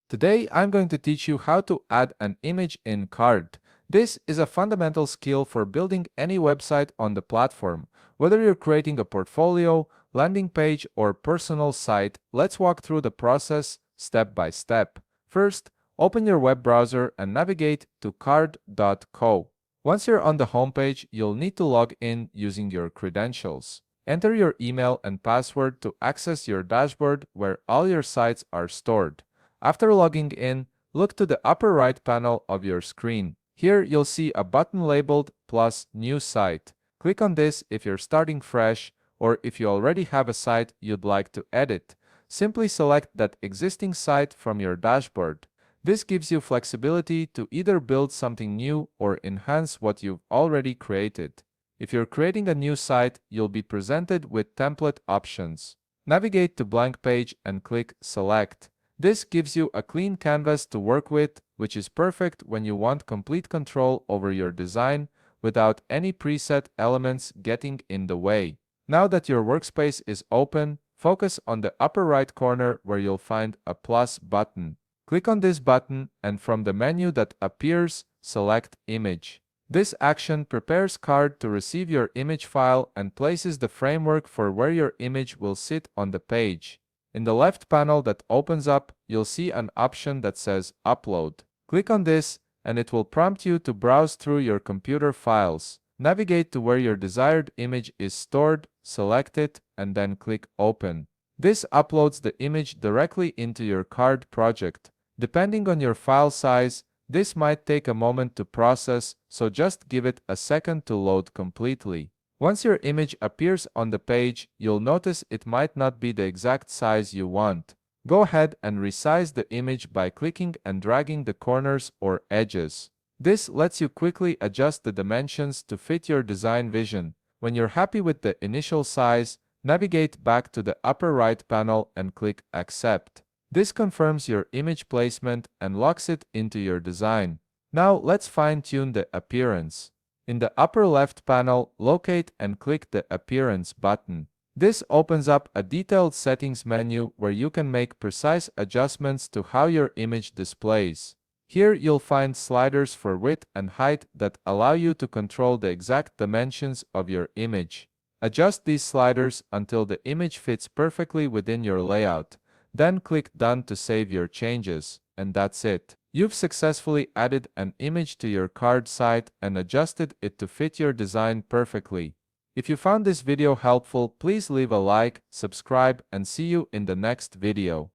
Today, I'm going to teach you how to add an image in Carrd. This is a fundamental skill for building any website on the platform. Whether you're creating a portfolio, landing page, or personal site, let's walk through the process step by step. First, open your web browser and navigate to carrd.co. Once you're on the homepage, you'll need to log in using your credentials. Enter your email and password to access your dashboard where all your sites are stored. After logging in, look to the upper right panel of your screen. Here you'll see a button labeled plus New Site. Click on this if you're starting fresh or if you already have a site you'd like to edit. Simply select that existing site from your dashboard. This gives you flexibility to either build something new or enhance what you've already created. If you're creating a new site, you'll be presented with template options. Navigate to blank page and click Select. This gives you a clean canvas to work with, which is perfect when you want complete control over your design without any preset elements getting in the way. Now that your workspace is open, focus on the upper right corner where you'll find a plus button. Click on this button and from the menu that appears, select Image. This action prepares Carrd to receive your image file and places the framework for where your image will sit on the page. In the left panel that opens up, you'll see an option that says Upload. Click on this, and it will prompt you to browse through your computer files. Navigate to where your desired image is stored, select it, and then click Open. This uploads the image directly into your Carrd project. Depending on your file size, this might take a moment to process, so just give it a second to load completely. Once your image appears on the page, you'll notice it might not be the exact size you want. Go ahead and resize the image by clicking and dragging the corners or edges. This lets you quickly adjust the dimensions to fit your design vision. When you're happy with the initial size, navigate back to the upper right panel and click Accept. This confirms your image placement and locks it into your design. Now let's fine-tune the appearance. In the upper left panel, locate and click the Appearance button. This opens up a detailed settings menu where you can make precise adjustments to how your image displays. Here you'll find sliders for width and height that allow you to control the exact dimensions of your image. Adjust these sliders until the image fits perfectly within your layout. Then click Done to save your changes, and that's it. You've successfully added an image to your Carrd site and adjusted it to fit your design perfectly. If you found this video helpful, please leave a like, subscribe, and see you in the next video.